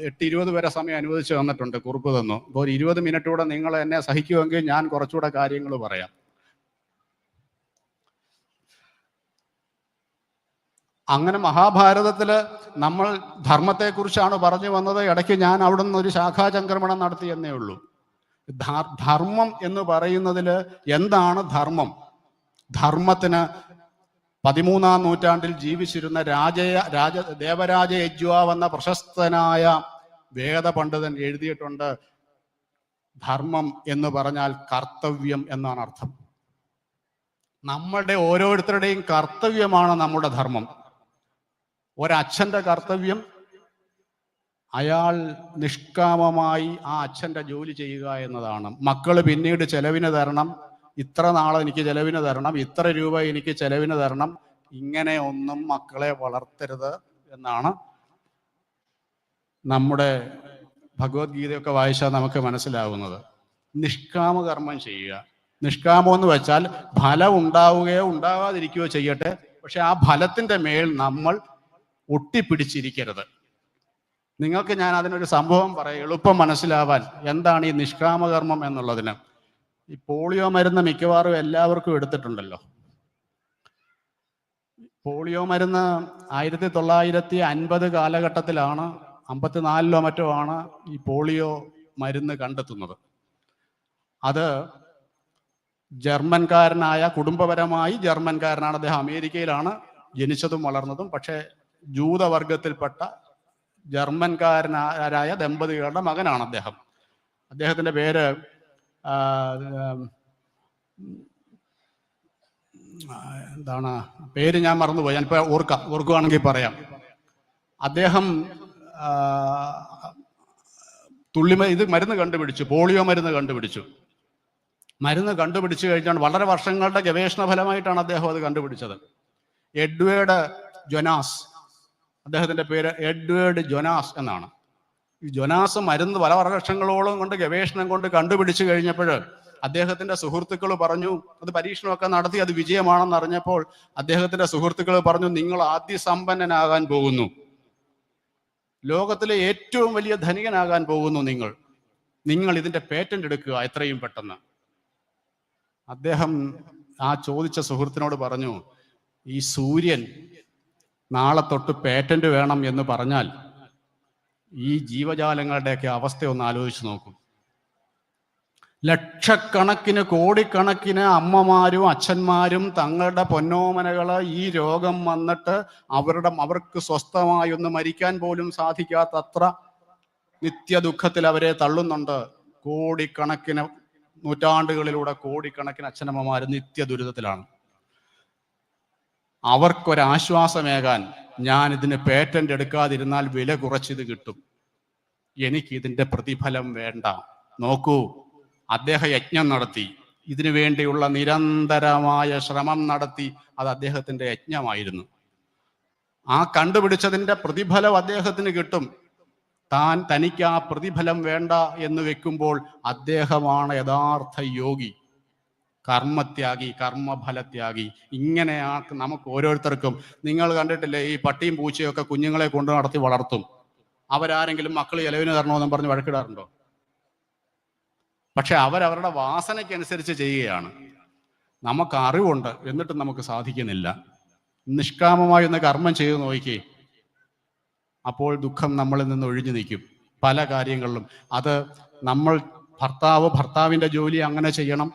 8:20 വരെ സമയം അനുവദിച്ച് തന്നിട്ടുണ്ട്, കുറിപ്പ് തന്നു. അപ്പോൾ ഒരു 20 മിനിറ്റ് കൂടെ നിങ്ങൾ എന്നെ സഹിക്കുമെങ്കിൽ ഞാൻ കുറച്ചുകൂടെ കാര്യങ്ങൾ പറയാം. അങ്ങനെ മഹാഭാരതത്തില് നമ്മൾ ധർമ്മത്തെക്കുറിച്ചാണ് പറഞ്ഞു വന്നത്. ഇടയ്ക്ക് ഞാൻ അവിടെ നിന്ന് ഒരു ശാഖാചംക്രമണം നടത്തി എന്നേ ഉള്ളൂ. ധർമ്മം എന്ന് പറയുന്നതിൽ എന്താണ് ധർമ്മം? ധർമ്മത്തിന് 13ാം നൂറ്റാണ്ടിൽ ജീവിച്ചിരുന്ന ദേവരാജ യജ്വാവ് എന്ന പ്രശസ്തനായ വേദപണ്ഡിതൻ എഴുതിയിട്ടുണ്ട്. ധർമ്മം എന്ന് പറഞ്ഞാൽ കർത്തവ്യം എന്നാണ് അർത്ഥം. നമ്മളുടെ ഓരോരുത്തരുടെയും കർത്തവ്യമാണ് നമ്മുടെ ധർമ്മം. ഒരച്ഛൻ്റെ കർത്തവ്യം അയാൾ നിഷ്കാമമായി ആ അച്ഛൻ്റെ ജോലി ചെയ്യുക എന്നതാണ്. മക്കൾ പിന്നീട് ചെലവിന് തരണം, ഇത്ര നാളെ എനിക്ക് ചെലവിന് തരണം, ഇത്ര രൂപ എനിക്ക് ചെലവിന് തരണം, ഇങ്ങനെ ഒന്നും മക്കളെ വളർത്തരുത് എന്നാണ് നമ്മുടെ ഭഗവത്ഗീതയൊക്കെ വായിച്ചാൽ നമുക്ക് മനസ്സിലാവുന്നത്. നിഷ്കാമകർമ്മം ചെയ്യുക. നിഷ്കാമം എന്ന് വെച്ചാൽ ഫലം ഉണ്ടാവുകയോ ഉണ്ടാകാതിരിക്കുകയോ ചെയ്യട്ടെ, പക്ഷെ ആ ഫലത്തിൻ്റെ മേൽ നമ്മൾ ഒട്ടിപ്പിടിച്ചിരിക്കരുത്. നിങ്ങൾക്ക് ഞാൻ അതിനൊരു സംഭവം പറയാം, എളുപ്പം മനസ്സിലാവാൻ. എന്താണ് ഈ നിഷ്കാമകർമ്മം എന്നുള്ളതിന്? ഈ പോളിയോ മരുന്ന് മിക്കവാറും എല്ലാവർക്കും എടുത്തിട്ടുണ്ടല്ലോ. പോളിയോ മരുന്ന് 1950 കാലഘട്ടത്തിലാണ്, 54 മറ്റോ ആണ് ഈ പോളിയോ മരുന്ന് കണ്ടെത്തുന്നത്. അത് ജർമ്മൻകാരനായ, കുടുംബപരമായി ജർമ്മൻകാരനാണ് അദ്ദേഹം. അമേരിക്കയിലാണ് ജനിച്ചതും വളർന്നതും. പക്ഷേ ജൂതവർഗത്തിൽപ്പെട്ട ജർമ്മൻകാരനായ ദമ്പതികളുടെ മകനാണ് അദ്ദേഹം. അദ്ദേഹത്തിൻ്റെ പേര് എന്താണ്, പേര് ഞാൻ മറന്നുപോയി, ഞാനിപ്പോൾ ഓർക്കുകയാണെങ്കിൽ പറയാം. അദ്ദേഹം ഇത് മരുന്ന് കണ്ടുപിടിച്ചു, പോളിയോ മരുന്ന് കണ്ടുപിടിച്ചു. മരുന്ന് കണ്ടുപിടിച്ചു കഴിഞ്ഞാൽ വളരെ വർഷങ്ങളുടെ ഗവേഷണ ഫലമായിട്ടാണ് അദ്ദേഹം അത് കണ്ടുപിടിച്ചത്. എഡ്വേർഡ് ജൊനാസ്, അദ്ദേഹത്തിൻ്റെ പേര് എഡ്വേർഡ് ജൊനാസ് എന്നാണ്. ഈ ജൊനാസ് മരുന്ന് പല വർഷങ്ങളോളം കൊണ്ട് ഗവേഷണം കൊണ്ട് കണ്ടുപിടിച്ചു കഴിഞ്ഞപ്പോൾ അദ്ദേഹത്തിൻ്റെ സുഹൃത്തുക്കൾ പറഞ്ഞു, അത് പരീക്ഷണമൊക്കെ നടത്തി അത് വിജയമാണെന്ന് അറിഞ്ഞപ്പോൾ അദ്ദേഹത്തിൻ്റെ സുഹൃത്തുക്കൾ പറഞ്ഞു, നിങ്ങൾ അതിസമ്പന്നനാകാൻ പോകുന്നു, ലോകത്തിലെ ഏറ്റവും വലിയ ധനികനാകാൻ പോകുന്നു നിങ്ങൾ ഇതിൻ്റെ പേറ്റന്റ് എടുക്കുക എത്രയും പെട്ടെന്ന്. അദ്ദേഹം ആ ചോദിച്ച സുഹൃത്തിനോട് പറഞ്ഞു, ഈ സൂര്യൻ നാളെ തൊട്ട് പേറ്റന്റ് വേണം എന്ന് പറഞ്ഞാൽ ഈ ജീവജാലങ്ങളുടെയൊക്കെ അവസ്ഥ ഒന്ന് ആലോചിച്ച് നോക്കും. ലക്ഷക്കണക്കിന് കോടിക്കണക്കിന് അമ്മമാരും അച്ഛന്മാരും തങ്ങളുടെ പൊന്നോമനകള് ഈ രോഗം വന്നിട്ട് അവർക്ക് സ്വസ്ഥമായി ഒന്ന് മരിക്കാൻ പോലും സാധിക്കാത്തത്ര നിത്യദുഃഖത്തിൽ അവരെ തള്ളുന്നുണ്ട്. കോടിക്കണക്കിന് നൂറ്റാണ്ടുകളിലൂടെ കോടിക്കണക്കിന് അച്ഛനമ്മമാർ നിത്യ ദുരിതത്തിലാണ്. അവർക്കൊരാശ്വാസമേകാൻ ഞാൻ ഇതിന് പേറ്റന്റ് എടുക്കാതിരുന്നാൽ വില കുറച്ചിത് കിട്ടും, എനിക്കിതിൻ്റെ പ്രതിഫലം വേണ്ട. നോക്കൂ, അദ്ദേഹം യജ്ഞം നടത്തി, ഇതിനു വേണ്ടിയുള്ള നിരന്തരമായ ശ്രമം നടത്തി. അത് അദ്ദേഹത്തിൻ്റെ യജ്ഞമായിരുന്നു. ആ കണ്ടുപിടിച്ചതിൻ്റെ പ്രതിഫലം അദ്ദേഹത്തിന് കിട്ടും. തനിക്ക് ആ പ്രതിഫലം വേണ്ട എന്ന് വെക്കുമ്പോൾ അദ്ദേഹമാണ് യഥാർത്ഥ യോഗി, കർമ്മത്യാഗി, കർമ്മഫലത്യാഗി. ഇങ്ങനെയാണ് നമുക്ക് ഓരോരുത്തർക്കും. നിങ്ങൾ കണ്ടിട്ടില്ലേ, ഈ പട്ടിയും പൂച്ചയൊക്കെ കുഞ്ഞുങ്ങളെ കൊണ്ട് നടത്തി വളർത്തും. അവരാരെങ്കിലും മക്കൾ ഇലവിന് തരണമെന്നും പറഞ്ഞ് വഴക്കിടാറുണ്ടോ? പക്ഷെ അവരവരുടെ വാസനയ്ക്കനുസരിച്ച് ചെയ്യുകയാണ്. നമുക്ക് അറിവുണ്ട്, എന്നിട്ടും നമുക്ക് സാധിക്കുന്നില്ല. നിഷ്കാമമായി ഒന്ന് കർമ്മം ചെയ്തു നോക്കി, അപ്പോൾ ദുഃഖം നമ്മളിൽ നിന്ന് ഒഴിഞ്ഞു നിൽക്കും പല കാര്യങ്ങളിലും. അത് നമ്മൾ ഭർത്താവിൻ്റെ ജോലി അങ്ങനെ ചെയ്യണം,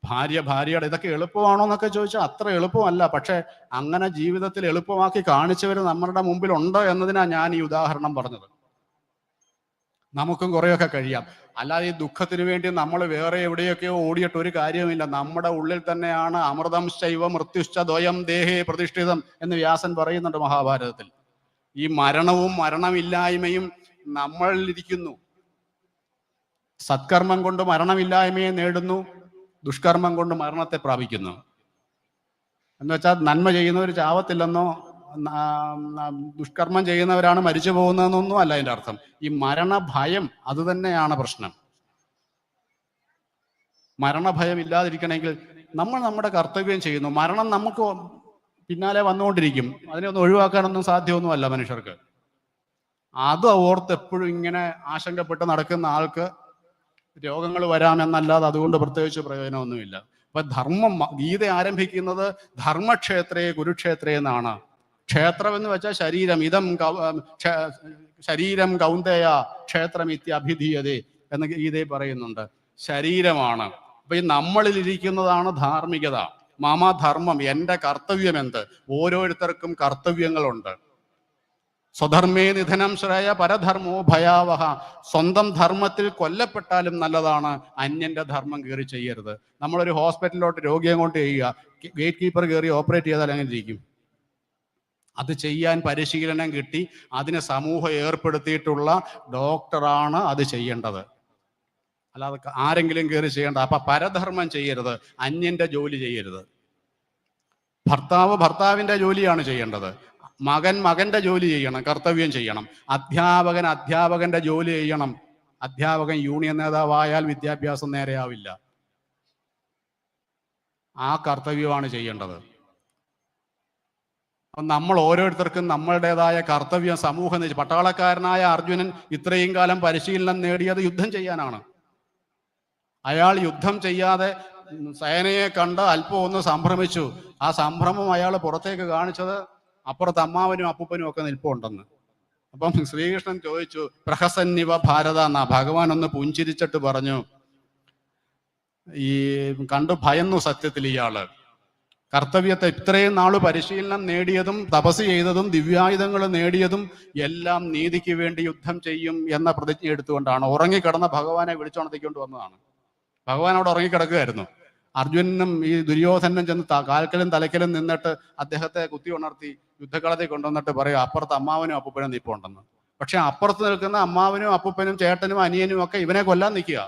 ഭാര്യയുടെ ഇതൊക്കെ എളുപ്പമാണോ എന്നൊക്കെ ചോദിച്ചാൽ അത്ര എളുപ്പമല്ല. പക്ഷെ അങ്ങനെ ജീവിതത്തിൽ എളുപ്പമാക്കി കാണിച്ചവർ നമ്മളുടെ മുമ്പിലുണ്ട് എന്നതിനാണ് ഞാൻ ഈ ഉദാഹരണം പറഞ്ഞത്. നമുക്കും കുറേയൊക്കെ കഴിയാം. അല്ലാതെ ഈ ദുഃഖത്തിന് വേണ്ടി നമ്മൾ വേറെ എവിടെയൊക്കെയോ ഓടിയിട്ട് ഒരു കാര്യവുമില്ല. നമ്മുടെ ഉള്ളിൽ തന്നെയാണ് അമൃതം ശൈവ മൃത്യുശ്ച ദ്വയം ദേഹേ പ്രതിഷ്ഠിതം എന്ന് വ്യാസൻ പറയുന്നുണ്ട് മഹാഭാരതത്തിൽ. ഈ മരണവും മരണമില്ലായ്മയും നമ്മളിലിരിക്കുന്നു. സത്കർമ്മം കൊണ്ട് മരണമില്ലായ്മയെ നേടുന്നു, ദുഷ്കർമ്മം കൊണ്ട് മരണത്തെ പ്രാപിക്കുന്നു. എന്ന് വെച്ചാൽ നന്മ ചെയ്യുന്നവർ ചാവത്തില്ലെന്നോ ദുഷ്കർമ്മം ചെയ്യുന്നവരാണ് മരിച്ചു പോകുന്നതെന്നൊന്നും അല്ല അതിൻ്റെ അർത്ഥം. ഈ മരണഭയം അത് തന്നെയാണ് പ്രശ്നം. മരണഭയം ഇല്ലാതിരിക്കണമെങ്കിൽ നമ്മൾ നമ്മുടെ കർത്തവ്യം ചെയ്യുന്നു. മരണം നമുക്ക് പിന്നാലെ വന്നുകൊണ്ടിരിക്കും, അതിനെയൊന്നും ഒഴിവാക്കാനൊന്നും സാധ്യമൊന്നുമല്ല മനുഷ്യർക്ക്. അത് ഓർത്ത് എപ്പോഴും ഇങ്ങനെ ആശങ്കപ്പെട്ട് നടക്കുന്ന ആൾക്ക് രോഗങ്ങൾ വരാമെന്നല്ലാതെ അതുകൊണ്ട് പ്രത്യേകിച്ച് പ്രയോജനമൊന്നുമില്ല. അപ്പൊ ധർമ്മം, ഗീത ആരംഭിക്കുന്നത് ധർമ്മക്ഷേത്രേ കുരുക്ഷേത്രേ എന്നാണ്. ക്ഷേത്രം എന്ന് വെച്ചാൽ ശരീരം. ശരീരം കൗന്ദേയ ക്ഷേത്രമിത്യഭിധീയതേ എന്ന് ഗീതയിൽ പറയുന്നുണ്ട്. ശരീരമാണ്. അപ്പൊ ഈ നമ്മളിലിരിക്കുന്നതാണ് ധാർമ്മികത. മമ ധർമ്മം, എൻ്റെ കർത്തവ്യം എന്ത്? ഓരോരുത്തർക്കും കർത്തവ്യങ്ങളുണ്ട്. സ്വധർമ്മേ നിധനം ശ്രേയ പരധർമ്മോ ഭയാവഹ. സ്വന്തം ധർമ്മത്തിൽ കൊല്ലപ്പെട്ടാലും നല്ലതാണ്, അന്യന്റെ ധർമ്മം കയറി ചെയ്യരുത്. നമ്മളൊരു ഹോസ്പിറ്റലിലോട്ട് രോഗിയെ കൊണ്ട് ചെയ്യുക, ഗേറ്റ് കീപ്പർ കയറി ഓപ്പറേറ്റ് ചെയ്താൽ അങ്ങനെ ഇരിക്കും? അത് ചെയ്യാൻ പരിശീലനം കിട്ടി അതിന് സമൂഹം ഏർപ്പെടുത്തിയിട്ടുള്ള ഡോക്ടറാണ് അത് ചെയ്യേണ്ടത്, അല്ലാതെ ആരെങ്കിലും കയറി ചെയ്യേണ്ട. അപ്പൊ പരധർമ്മം ചെയ്യരുത്, അന്യന്റെ ജോലി ചെയ്യരുത്. ഭർത്താവിൻ്റെ ജോലിയാണ് ചെയ്യേണ്ടത്, മകന്റെ ജോലി ചെയ്യണം, കർത്തവ്യം ചെയ്യണം. അധ്യാപകന്റെ ജോലി ചെയ്യണം. അധ്യാപകൻ യൂണിയൻ നേതാവായാൽ വിദ്യാഭ്യാസം നേരെയാവില്ല. ആ കർത്തവ്യമാണ് ചെയ്യേണ്ടത്. നമ്മൾ ഓരോരുത്തർക്കും നമ്മളുടേതായ കർത്തവ്യം സമൂഹം. പട്ടാളക്കാരനായ അർജുനൻ ഇത്രയും കാലം പരിശീലനം നേടിയത് യുദ്ധം ചെയ്യാനാണ്. അയാൾ യുദ്ധം ചെയ്യാതെ സേനയെ കണ്ട് അല്പം ഒന്ന് സംഭ്രമിച്ചു. ആ സംഭ്രമം അയാൾ പുറത്തേക്ക് കാണിച്ചത് അപ്പുറത്ത് അമ്മാവനും അപ്പൂപ്പനും ഒക്കെ നിൽപ്പുണ്ടെന്ന്. അപ്പം ശ്രീകൃഷ്ണൻ ചോദിച്ചു, പ്രഹസന്നിവ ഭാരത എന്നാ. ഭഗവാൻ ഒന്ന് പുഞ്ചിരിച്ചിട്ട് പറഞ്ഞു, ഈ കണ്ടു ഭയന്നു സത്യത്തിൽ ഇയാള്. കർത്തവ്യത്തെ ഇത്രയും നാള് പരിശീലനം നേടിയതും തപസ് ചെയ്തതും ദിവ്യായുധങ്ങൾ നേടിയതും എല്ലാം നീതിക്ക് വേണ്ടി യുദ്ധം ചെയ്യും എന്ന പ്രതിജ്ഞ എടുത്തുകൊണ്ടാണ്. ഉറങ്ങിക്കിടന്ന ഭഗവാനെ വിളിച്ചുണർത്തിക്കൊണ്ട് വന്നതാണ്. ഭഗവാൻ അവിടെ ഉറങ്ങിക്കിടക്കുകയായിരുന്നു. അർജുനനും ഈ ദുര്യോധനും ചെന്ന് കാൽക്കലും തലക്കലും നിന്നിട്ട് അദ്ദേഹത്തെ കുത്തി ഉണർത്തി യുദ്ധക്കളത്തിൽ കൊണ്ടുവന്നിട്ട് പറയും, അപ്പുറത്ത് അമ്മാവനും അപ്പൂപ്പനും നിൽപ്പുണ്ടെന്ന്. പക്ഷെ അപ്പുറത്ത് നിൽക്കുന്ന അമ്മാവനും അപ്പൂപ്പനും ചേട്ടനും അനിയനും ഒക്കെ ഇവനെ കൊല്ലാൻ നിൽക്കുക.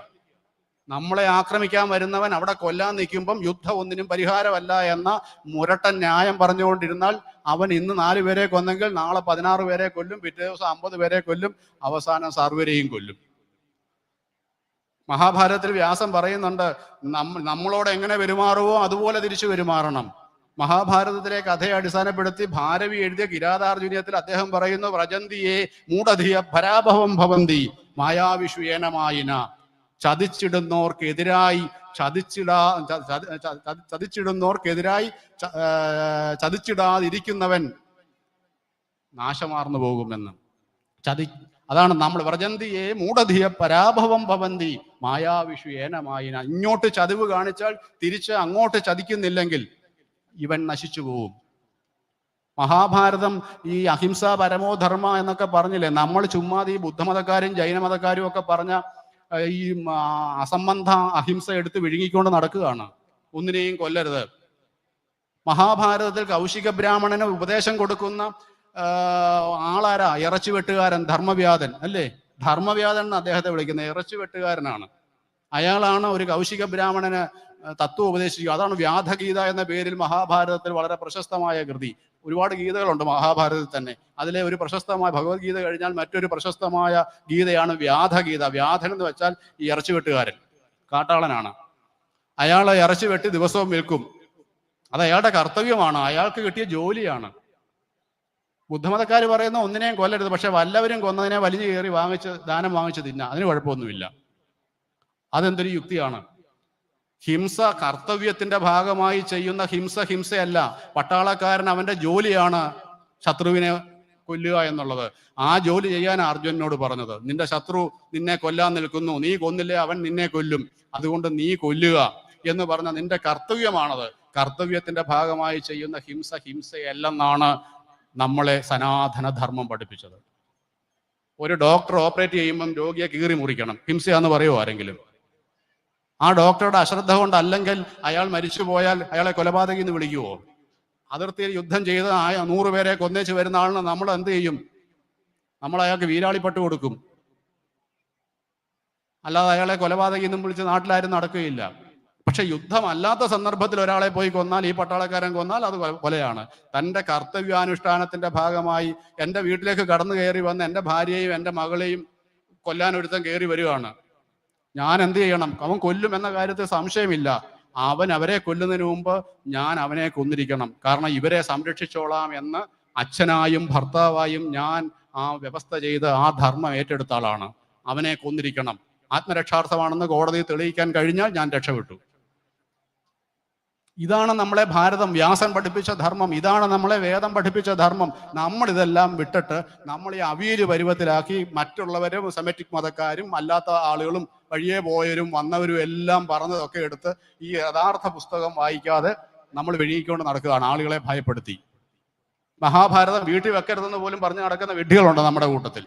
നമ്മളെ ആക്രമിക്കാൻ വരുന്നവൻ അവിടെ കൊല്ലാൻ നിൽക്കുമ്പം യുദ്ധം ഒന്നിനും പരിഹാരമല്ല എന്ന മുരട്ടൻ ന്യായം പറഞ്ഞുകൊണ്ടിരുന്നാൽ അവൻ ഇന്ന് 4 പേരെ കൊന്നെങ്കിൽ നാളെ 16 പേരെ കൊല്ലും, പിറ്റേ ദിവസം 50 പേരെ കൊല്ലും, അവസാനം സർവരെയും കൊല്ലും. മഹാഭാരതത്തിൽ വ്യാസൻ പറയുന്നുണ്ട്, നമ്മളോട് എങ്ങനെ പെരുമാറുവോ അതുപോലെ തിരിച്ചു പെരുമാറണം. മഹാഭാരതത്തിലെ കഥയെ അടിസ്ഥാനപ്പെടുത്തി ഭാരവി എഴുതിയ കിരാതാർജുനീയത്തിൽ അദ്ദേഹം പറയുന്നു, വ്രജന്തിയെ മൂഢധിയ പരാഭവം ഭവന്തി മായാവിഷുയേനമായിന. ചതിച്ചിടുന്നവർക്കെതിരായി ചതിച്ചിടാതിരിക്കുന്നവൻ നാശമാർന്നു പോകുമെന്ന്. അതാണ് നമ്മൾ വ്രജന്തിയെ മൂഢധിയ പരാഭവം ഭവന്തി മായാവിഷു ഏനമായിന. ഇങ്ങോട്ട് ചതിവ് കാണിച്ചാൽ തിരിച്ച് അങ്ങോട്ട് ചതിക്കുന്നില്ലെങ്കിൽ ഇവൻ നശിച്ചു പോവും. മഹാഭാരതം ഈ അഹിംസ പരമോധർമ്മ എന്നൊക്കെ പറഞ്ഞില്ലേ, നമ്മൾ ചുമ്മാതെ ഈ ബുദ്ധമതക്കാരും ജൈനമതക്കാരും ഒക്കെ പറഞ്ഞ ഈ അസംബന്ധ അഹിംസ എടുത്ത് വിഴുങ്ങിക്കൊണ്ട് നടക്കുകയാണ്. ഒന്നിനെയും കൊല്ലരുത്. മഹാഭാരതത്തിൽ കൗശിക ബ്രാഹ്മണന് ഉപദേശം കൊടുക്കുന്ന ആളാരാ? ഇറച്ചി വെട്ടുകാരൻ ധർമ്മവ്യാധൻ അല്ലേ? ധർമ്മവ്യാധൻ എന്ന് അദ്ദേഹത്തെ വിളിക്കുന്നത് ഇറച്ചി വെട്ടുകാരനാണ്. അയാളാണ് ഒരു കൗശിക ബ്രാഹ്മണന് തത്വം ഉപദേശിക്കുക. അതാണ് വ്യാധഗീത എന്ന പേരിൽ മഹാഭാരതത്തിൽ വളരെ പ്രശസ്തമായ കൃതി. ഒരുപാട് ഗീതകളുണ്ട് മഹാഭാരതത്തിൽ തന്നെ. അതിലെ ഒരു പ്രശസ്തമായ ഭഗവത്ഗീത കഴിഞ്ഞാൽ മറ്റൊരു പ്രശസ്തമായ ഗീതയാണ് വ്യാധഗീത. വ്യാധൻ എന്ന് വെച്ചാൽ ഈ ഇറച്ചി വെട്ടുകാരൻ, കാട്ടാളനാണ്. അയാൾ ഇറച്ചി വെട്ടി ദിവസവും വിൽക്കും. അത് അയാളുടെ കർത്തവ്യമാണ്, അയാൾക്ക് കിട്ടിയ ജോലിയാണ്. ബുദ്ധമതക്കാർ പറയുന്ന ഒന്നിനെയും കൊല്ലരുത്, പക്ഷെ വല്ലവരും കൊന്നതിനെ വലിഞ്ഞു കയറി ദാനം വാങ്ങിച്ച് തിന്നാം, അതിന് കുഴപ്പമൊന്നുമില്ല. അതെന്തൊരു യുക്തിയാണ്? ഹിംസ കർത്തവ്യത്തിന്റെ ഭാഗമായി ചെയ്യുന്ന ഹിംസയല്ല. പട്ടാളക്കാരൻ അവന്റെ ജോലിയാണ് ശത്രുവിനെ കൊല്ലുക എന്നുള്ളത്. ആ ജോലി ചെയ്യാൻ അർജുനനോട് പറഞ്ഞത്. നിന്റെ ശത്രു നിന്നെ കൊല്ലാൻ നിൽക്കുന്നു, നീ കൊന്നില്ലേ അവൻ നിന്നെ കൊല്ലും, അതുകൊണ്ട് നീ കൊല്ലുക എന്ന് പറഞ്ഞ നിന്റെ കർത്തവ്യമാണത്. കർത്തവ്യത്തിന്റെ ഭാഗമായി ചെയ്യുന്ന ഹിംസയല്ലെന്നാണ് നമ്മളെ സനാതന ധർമ്മം പഠിപ്പിച്ചത്. ഒരു ഡോക്ടർ ഓപ്പറേറ്റ് ചെയ്യുമ്പം രോഗിയെ കീറി മുറിക്കണം, ഹിംസയാന്ന് പറയുമോ ആരെങ്കിലും? ആ ഡോക്ടറുടെ അശ്രദ്ധ കൊണ്ടല്ലെങ്കിൽ അയാൾ മരിച്ചു പോയാൽ അയാളെ കൊലപാതകി എന്ന് വിളിക്കുവോ? അതിർത്തിയിൽ യുദ്ധം ചെയ്ത് 100 പേരെ കൊന്നേച്ച് വരുന്ന ആളിന് നമ്മൾ എന്ത് ചെയ്യും? നമ്മൾ അയാൾക്ക് വീരാളിപ്പട്ട് കൊടുക്കും, അല്ലാതെ അയാളെ കൊലപാതകി എന്നും വിളിച്ച് നാട്ടിലാരും നടക്കുകയില്ല. പക്ഷെ യുദ്ധമല്ലാത്ത സന്ദർഭത്തിൽ ഒരാളെ പോയി കൊന്നാൽ, ഈ പട്ടാളക്കാരൻ കൊന്നാൽ അത് കൊലയാണ്. തൻ്റെ കർത്തവ്യാനുഷ്ഠാനത്തിന്റെ ഭാഗമായി എൻ്റെ വീട്ടിലേക്ക് കടന്നു കയറി വന്ന് എൻ്റെ ഭാര്യയെയും എൻ്റെ മകളെയും കൊല്ലാൻ ഒരുത്തൻ കയറി വരികയാണ്. ഞാൻ എന്ത് ചെയ്യണം? അവൻ കൊല്ലും എന്ന കാര്യത്തിൽ സംശയമില്ല. അവൻ അവരെ കൊല്ലുന്നതിന് മുമ്പ് ഞാൻ അവനെ കൊന്നിരിക്കണം. കാരണം ഇവരെ സംരക്ഷിച്ചോളാം എന്ന് അച്ഛനായും ഭർത്താവായും ഞാൻ ആ വ്യവസ്ഥ ചെയ്ത് ആ ധർമ്മം ഏറ്റെടുത്ത ആളാണ്. അവനെ കൊന്നിരിക്കണം. ആത്മരക്ഷാർത്ഥമാണെന്ന് കോടതി തെളിയിക്കാൻ കഴിഞ്ഞാൽ ഞാൻ രക്ഷപ്പെട്ടു. ഇതാണ് നമ്മളെ ഭാരതം, വ്യാസൻ പഠിപ്പിച്ച ധർമ്മം. ഇതാണ് നമ്മളെ വേദം പഠിപ്പിച്ച ധർമ്മം. നമ്മൾ ഇതെല്ലാം വിട്ടിട്ട് നമ്മൾ ഈ അവിയല് പരുവത്തിലാക്കി മറ്റുള്ളവരും സെമറ്റിക് മതക്കാരും അല്ലാത്ത ആളുകളും വഴിയെ പോയവരും വന്നവരും എല്ലാം പറഞ്ഞതൊക്കെ എടുത്ത് ഈ യഥാർത്ഥ പുസ്തകം വായിക്കാതെ നമ്മൾ വിഴുങ്ങിക്കൊണ്ട് നടക്കുകയാണ്, ആളുകളെ ഭയപ്പെടുത്തി. മഹാഭാരതം വീട്ടിൽ വെക്കരുതെന്ന് പോലും പറഞ്ഞ് നടക്കുന്ന വിഡ്ഢികളുണ്ട് നമ്മുടെ കൂട്ടത്തിൽ.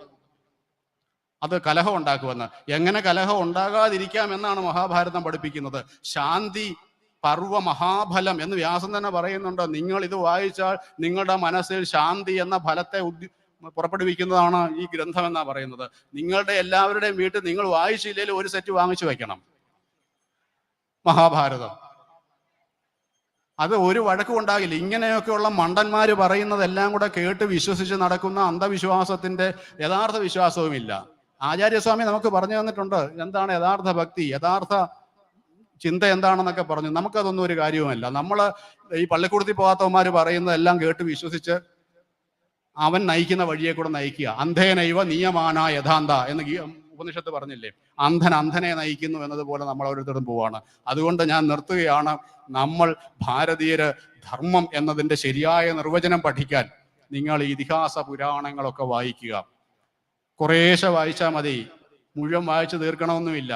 അത് കലഹം ഉണ്ടാക്കുമെന്ന്. എങ്ങനെ കലഹം ഉണ്ടാകാതിരിക്കാം എന്നാണ് മഹാഭാരതം പഠിപ്പിക്കുന്നത്. ശാന്തി പർവ മഹാഫലം എന്ന് വ്യാസൻ തന്നെ പറയുന്നുണ്ട്. നിങ്ങൾ ഇത് വായിച്ചാൽ നിങ്ങളുടെ മനസ്സിൽ ശാന്തി എന്ന ഫലത്തെ പുറപ്പെടുവിക്കുന്നതാണ് ഈ ഗ്രന്ഥം എന്നാ പറയുന്നത്. നിങ്ങളുടെ എല്ലാവരുടെയും വീട്ടിൽ നിങ്ങൾ വായിച്ചില്ലെങ്കിൽ ഒരു സെറ്റ് വാങ്ങിച്ചു വെക്കണം മഹാഭാരതം. അത് ഒരു വഴക്കും ഉണ്ടാകില്ല. ഇങ്ങനെയൊക്കെയുള്ള മണ്ടന്മാര് പറയുന്നതെല്ലാം കൂടെ കേട്ട് വിശ്വസിച്ച് നടക്കുന്ന അന്ധവിശ്വാസത്തിന്റെ യഥാർത്ഥ വിശ്വാസവുമില്ല. ആചാര്യസ്വാമി നമുക്ക് പറഞ്ഞു തന്നിട്ടുണ്ട് എന്താണ് യഥാർത്ഥ ഭക്തി, യഥാർത്ഥ ചിന്ത എന്താണെന്നൊക്കെ പറഞ്ഞു. നമുക്കതൊന്നും ഒരു കാര്യവുമല്ല. നമ്മൾ ഈ പള്ളിക്കൂടത്തിൽ പോകാത്തവന്മാർ പറയുന്നതെല്ലാം കേട്ട് വിശ്വസിച്ച് അവൻ നയിക്കുന്ന വഴിയെ കൂടെ നയിക്കുക. അന്ധേനൈവ നിയമാന യഥാന്ത എന്ന് ഉപനിഷത്ത് പറഞ്ഞില്ലേ? അന്ധൻ അന്ധനെ നയിക്കുന്നു എന്നതുപോലെ നമ്മൾ ഓരോരുത്തരും പോവാണ്. അതുകൊണ്ട് ഞാൻ നിർത്തുകയാണ്. നമ്മൾ ഭാരതീയര് ധർമ്മം എന്നതിൻ്റെ ശരിയായ നിർവചനം പഠിക്കാൻ നിങ്ങൾ ഇതിഹാസ പുരാണങ്ങളൊക്കെ വായിക്കുക. കുറേശ്ശെ വായിച്ചാൽ മതി, മുഴുവൻ വായിച്ചു തീർക്കണമെന്നുമില്ല.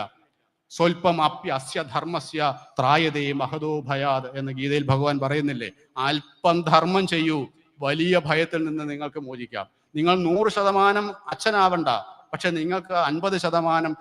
സ്വൽപ്പം അപ്യ അസ്യ ധർമ്മസ്യ ത്രായതേ മഹതോ ഭയാത് എന്ന് ഗീതയിൽ ഭഗവാൻ പറയുന്നില്ലേ? അല്പം ധർമ്മം ചെയ്യൂ, വലിയ ഭയത്തിൽ നിന്ന് നിങ്ങൾക്ക് മോചിക്കാം. നിങ്ങൾ 100% അച്ഛനാവണ്ട, പക്ഷെ നിങ്ങൾക്ക് 50%